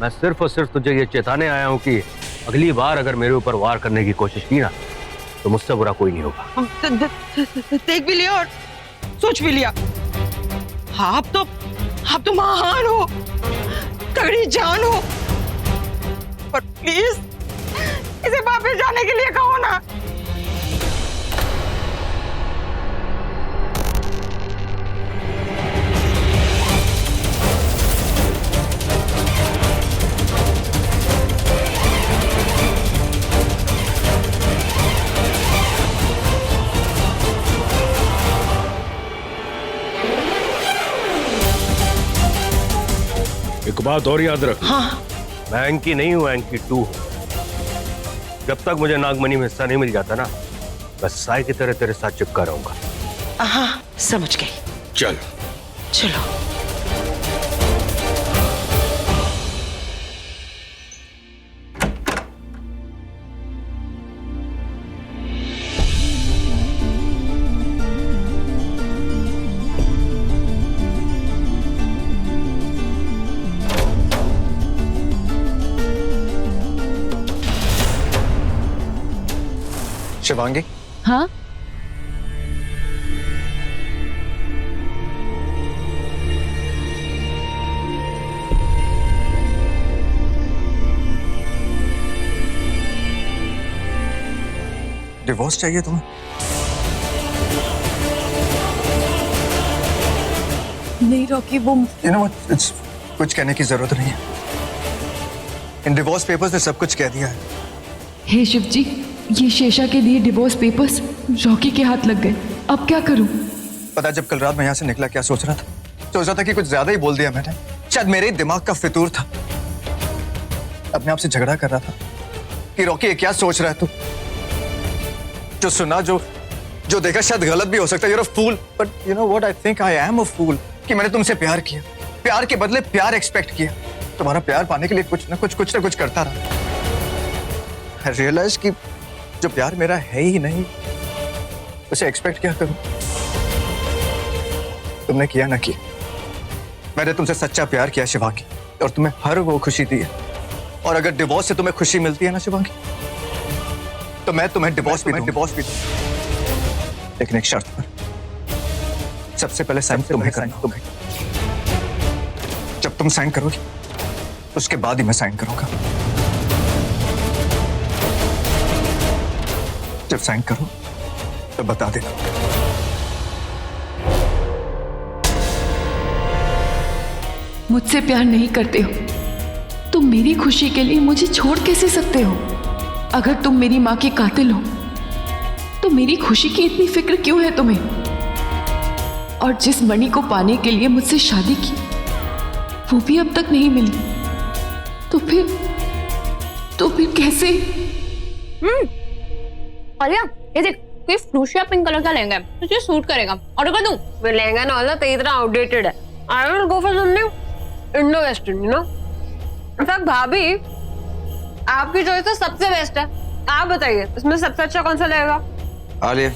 मैं सिर्फ और सिर्फ तुझे ये चेताने आया हूँ कि अगली बार अगर मेरे ऊपर वार करने की कोशिश की ना तो मुझसे बुरा कोई नहीं होगा। देख भी लिया और सोच भी लिया। आप तो महान हो, तगड़ी जान हो, पर प्लीज इसे वापस जाने के लिए कहो ना। एक बात और याद रख। हाँ, मैं एंकी नहीं हूँ, एंकी 2 हूँ। जब तक मुझे नागमणि में हिस्सा नहीं मिल जाता ना, मैं साई की तरह तेरे साथ चिपका रहूंगा। हाँ समझ गई। चल चलो। शिवांगी, हाँ डिवोर्स चाहिए तुम्हें? नहीं रॉकी, वो You know what? कुछ कहने की जरूरत नहीं है। इन डिवोर्स पेपर्स ने सब कुछ कह दिया है। हे शिव जी, ये शेषा के लिए डिवोर्स पेपर्स रॉकी के हाथ लग गए। अब क्या करूं? पता जब कल रात मैं यहाँ से निकला क्या सोच रहा था? सोच रहा था कि कुछ ज्यादा ही बोल दिया मैंने। शायद मेरे ही दिमाग का फितूर था। अपने आप से झगड़ा कर रहा था कि रॉकी ये क्या सोच रहा है तू? जो सुना, जो देखा शायद गलत भी हो सकता है। You're a fool, but you know what? I think I am a fool कि मैंने तुमसे प्यार किया। प्यार के बदले प्यार एक्सपेक्ट किया। तुम्हारा प्यार पाने के लिए कुछ ना कुछ करता रहा। I realize कि जो प्यार मेरा है ही नहीं, उसे एक्सपेक्ट क्या करूं? तुमने किया ना किया, मैंने तुमसे सच्चा प्यार किया शिवांगी, और तुम्हें हर वो खुशी दी है। और अगर डिवोर्स से तुम्हें खुशी मिलती है ना शिवांगी, तो मैं तुम्हें डिवोर्स भी दूंगा। लेकिन एक शर्त पर। सबसे पहले साइन तुम्हें करना होगा। जब तुम साइन करोगे उसके बाद ही मैं साइन करूंगा। जब साइन करो तो बता देना। मुझसे प्यार नहीं करते हो, तुम मेरी खुशी के लिए मुझे छोड़ कैसे सकते हो? अगर तुम मेरी माँ के कातिल हो तो मेरी खुशी की इतनी फिक्र क्यों है तुम्हें? और जिस मणि को पाने के लिए मुझसे शादी की, वो भी अब तक नहीं मिली, तो फिर कैसे? आलिया, ये देख, कोई फ्रूशिया पिंक कलर का लहंगा है, तुझे सूट करेगा। ऑर्डर कर दूं? वो लहंगा ना वाला तेरी तरह आउटडेटेड है। I will go for something Indo western, you know. In fact भाभी, आपकी चॉइस तो सबसे बेस्ट है। आप बताइए, इसमें सबसे अच्छा कौन सा लगेगा? आलिया,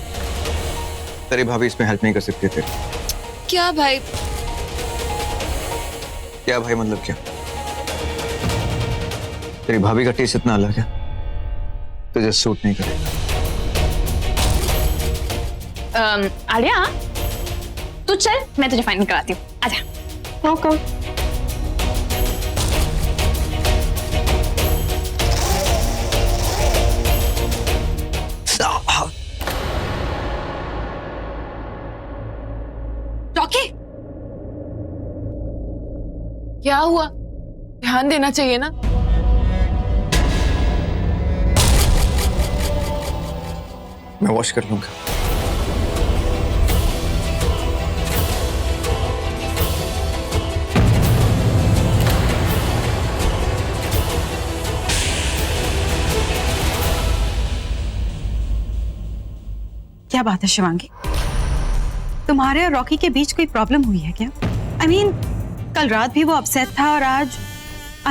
तेरी भाभी इसमें हेल्प नहीं कर सकती तेरी। क्या भाई? क्या भाई मतलब क्या? तेरी भाभी का टेस्ट इतना अलग है, तुझे सूट नहीं करेगा। आलिया, तू चल, मैं तुझे फाइनल कराती हूँ। आजा। ओके। रॉकी, क्या हुआ? ध्यान देना चाहिए ना। मैं वॉश कर लूंगा। क्या बात है शिवांगी, तुम्हारे और रॉकी के बीच कोई प्रॉब्लम हुई है क्या? I mean, कल रात भी वो अपसेट था और आज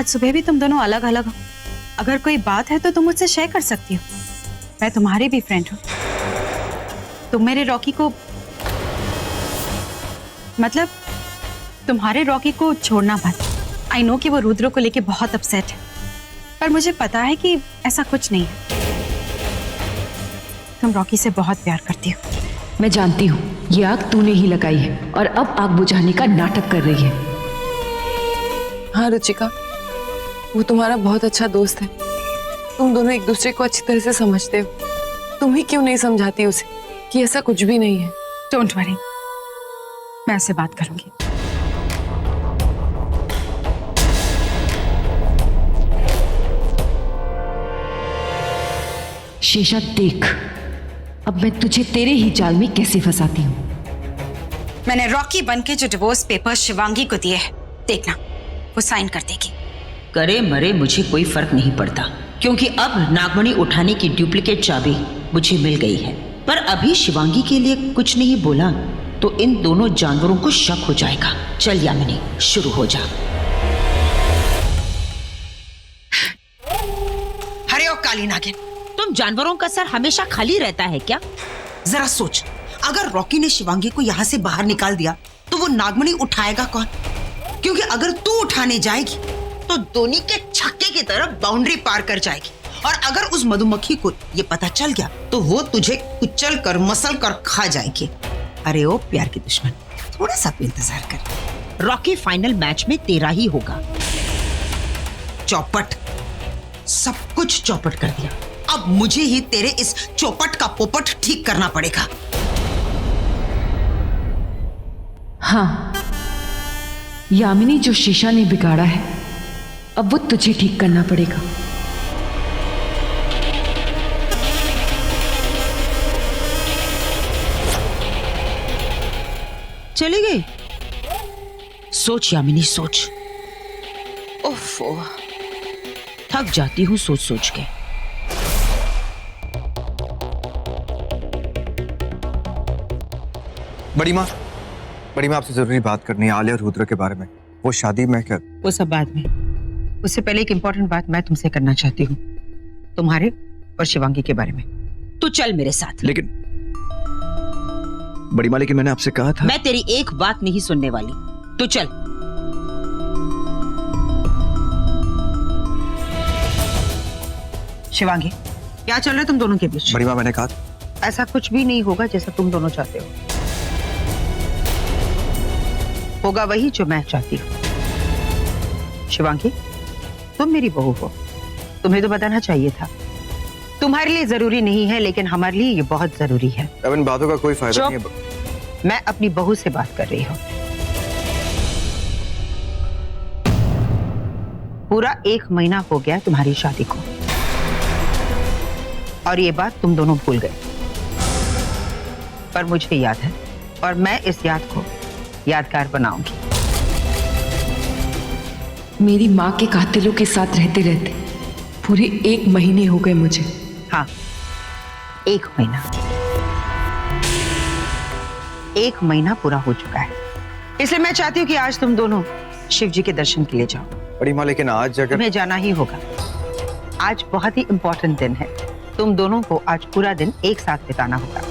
सुबह भी तुम दोनों अलग अलग हो। अगर कोई बात है तो तुम मुझसे शेयर कर सकती हो। मैं तुम्हारी भी फ्रेंड हूँ। तुम मेरे रॉकी को, मतलब तुम्हारे रॉकी को छोड़ना मत। आई नो कि वो रुद्र को लेके बहुत अपसेट है, पर मुझे पता है कि ऐसा कुछ नहीं है। तुम रॉकी से बहुत प्यार करती हो। मैं जानती हूँ ये आग तूने ही लगाई है और अब आग बुझाने का नाटक कर रही है। हाँ रुचिका, वो तुम्हारा बहुत अच्छा दोस्त है। तुम दोनों एक दूसरे को अच्छी तरह से समझते हो। तुम ही क्यों नहीं समझाती उसे कि ऐसा कुछ भी नहीं है? डोंट वरी, मैं उससे बात करूंगी। शेषा देख, अब मैं तुझे तेरे ही जाल में कैसे फंसाती हूँ। मैंने रॉकी बनके जो डिवोर्स पेपर शिवांगी को दिए हैं, देखना वो साइन कर देगी। करे मरे मुझे कोई फर्क नहीं पड़ता, क्योंकि अब नागमणि उठाने की डुप्लीकेट चाबी मुझे मिल गई है। पर अभी शिवांगी के लिए कुछ नहीं बोला तो इन दोनों जानवरों को शक हो जाएगा। चल यामिनी, शुरू हो जा। अरे ओ काली नागिन, तुम जानवरों का सर हमेशा खाली रहता है क्या? जरा सोच, अगर रॉकी ने शिवांगी को यहाँ से बाहर निकाल दिया तो वो नागमणि उठाएगा कौन? क्योंकि अगर तू उठाने जाएगी तो धोनी के छक्के की तरफ बाउंड्री पार कर जाएगी, और अगर उस मधुमक्खी को ये पता चल गया तो वो तुझे कुचल कर मसल कर खा जाएगी। अरे ओ प्यार की दुश्मन, थोड़ा सा इंतजार कर। रॉकी फाइनल मैच में तेरा ही होगा। चौपट, सब कुछ चौपट कर दिया। अब मुझे ही तेरे इस चौपट का पोपट ठीक करना पड़ेगा। हाँ, यामिनी जो शीशा ने बिगाड़ा है अब वो तुझे ठीक करना पड़ेगा। चली गई? सोच यामिनी, सोच। ओफो, थक जाती हूँ सोच सोच के। बड़ी माँ आपसे जरूरी बात करनी है आलिया और रुद्र के बारे में। वो शादी में क्या? वो सब बाद में, उससे पहले एक इंपॉर्टेंट बात मैं तुमसे करना चाहती हूँ, तुम्हारे और शिवांगी के बारे में। तू चल मेरे साथ। लेकिन बड़ी माँ, लेकिन मैंने आपसे कहा था। मैं तेरी एक बात नहीं सुनने वाली, तू चल। शिवांगी, क्या चल रहा है तुम दोनों के बीच? बड़ी माँ, मैंने कहा ऐसा कुछ भी नहीं होगा जैसा तुम दोनों चाहते हो। होगा वही जो मैं चाहती हूँ। शिवांगी, तुम मेरी बहू हो, तुम्हें तो बताना चाहिए था। तुम्हारे लिए जरूरी नहीं है, लेकिन हमारे लिए ये बहुत जरूरी है। अब इन बातों का कोई फायदा नहीं है। मैं अपनी बहू से बात कर रही हूँ। पूरा 1 महीना हो गया तुम्हारी शादी को, और ये बात तुम दोनों भूल गए। पर मुझे याद है, और मैं इस याद को यादगार बनाऊंगी। मेरी माँ के कातिलों के साथ रहते रहते पूरे 1 महीने हो गए मुझे। हाँ, 1 महीना। 1 महीना पूरा हो चुका है, इसलिए मैं चाहती हूँ कि आज तुम दोनों शिव जी के दर्शन के लिए जाओ। बड़ी माँ, लेकिन आज अगर तुम्हें जाना ही होगा। आज बहुत ही इम्पोर्टेंट दिन है, तुम दोनों को आज पूरा दिन एक साथ बिताना होगा।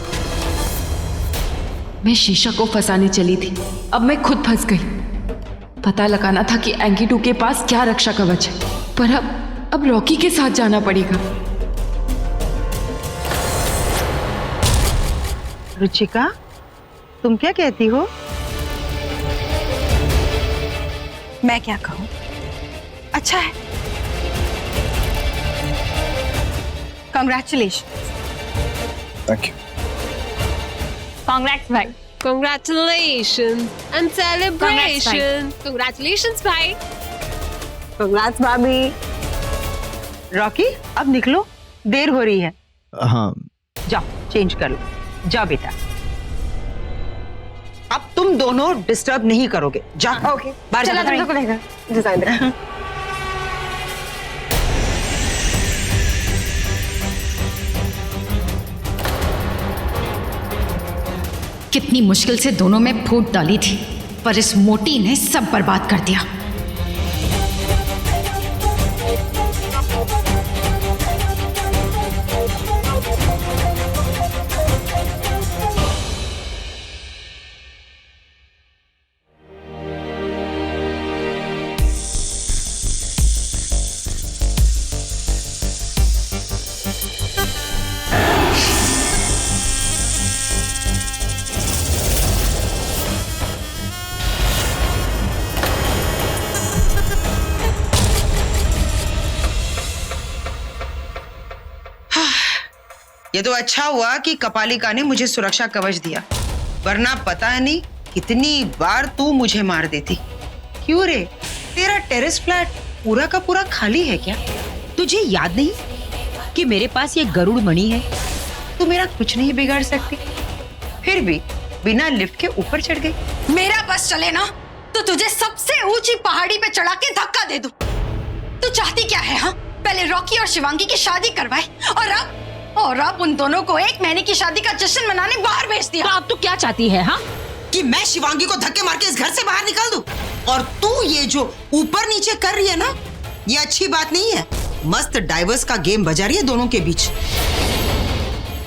मैं शीशा को फंसाने चली थी, अब मैं खुद फंस गई। पता लगाना था कि एंकीटू के पास क्या रक्षा कवच है, पर अब रॉकी के साथ जाना पड़ेगा। रुचिका, तुम क्या कहती हो? मैं क्या कहूँ, अच्छा है। Congratulations. Thank you. कांग्रेट्स भाई। Congratulations and celebration. Congratulations भाई। Congrats भाभी। रॉकी, अब निकलो, देर हो रही है। हाँ, जाओ चेंज कर लो, जाओ बेटा। अब तुम दोनों डिस्टर्ब नहीं करोगे, जाओ। ओके, बाहर चला जाओ। तुमको लेगा डिजाइनर। कितनी मुश्किल से दोनों में फूट डाली थी, पर इस मोटी ने सब बर्बाद कर दिया। ये तो अच्छा हुआ कि कपालिका ने मुझे सुरक्षा कवच दिया, वरना पता नहीं कितनी बार तू मुझे मार देती। क्यों रे, तेरा टेरेस फ्लैट पूरा का पूरा खाली है क्या? तुझे याद नहीं कि मेरे पास ये गरुड़ मणि है? तू मेरा कुछ नहीं बिगाड़ सकती, फिर भी बिना लिफ्ट के ऊपर चढ़ गई। मेरा बस चले ना तो तुझे सबसे ऊंची पहाड़ी पे चढ़ा के धक्का दे दूं। तू चाहती क्या है? हाँ, पहले रॉकी और शिवांगी की शादी करवाए और अब उन दोनों को 1 महीने की शादी का जश्न मनाने बाहर भेज दिया। तो अब तू क्या चाहती है? हाँ, कि मैं शिवांगी को धक्के मार के इस घर से बाहर निकाल दूं? और तू ये जो ऊपर नीचे कर रही है ना, ये अच्छी बात नहीं है। मस्त डाइवर्स का गेम बजा रही है दोनों के बीच।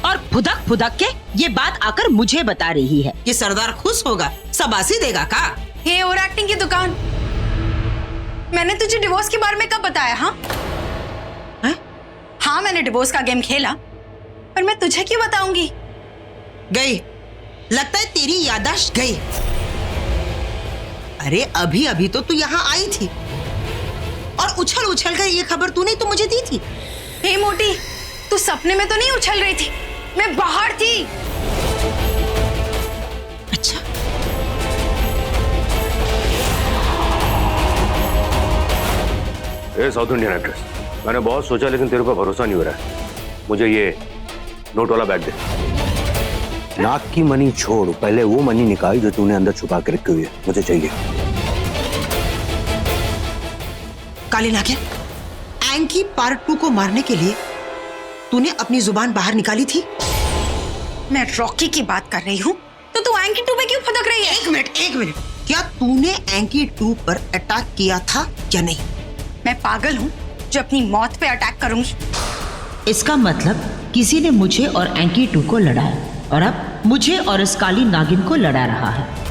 और फुदक फुदक के ये बात आकर मुझे बता रही है। ये सरदार खुश होगा, शाबाशी देगा का? हे ओवर एक्टिंग की दुकान, मैंने तुझे डिवोर्स के बारे में कब बताया? हाँ हाँ, मैंने डिवोर्स का गेम खेला, पर मैं तुझे क्यों बताऊंगी? गई, लगता है तेरी याददाश्त गई। अरे अभी अभी तो तू यहाँ आई थी और उछल उछल कर ये खबर तूने तो मुझे दी थी। हे मोटी, तू सपने में तो नहीं उछल रही थी, मैं बाहर थी। अच्छा, ए साउथ इंडियन एक्ट्रेस, मैंने बहुत सोचा लेकिन तेरे पर भरोसा नहीं हो रहा है। मुझे ये नोट वाला बैग दे। नाक की मनी छोड़, पहले वो मनी निकाल जो तूने अंदर छुपा के रखी हुई है, मुझे चाहिए। काली नागिन, एंकी पार्ट 2 को मारने के लिए तूने अपनी जुबान बाहर निकाली थी। मैं रॉकी की बात कर रही हूँ, तो तू एंकी 2 पे क्यों फदक रही है? एक मिनट, क्या तूने एंकी 2 पर अटैक किया था या नहीं? मैं पागल हूँ जो अपनी मौत पे अटैक करूंगी? इसका मतलब किसी ने मुझे और एंकी 2 को लड़ाया और अब मुझे और इस काली नागिन को लड़ा रहा है।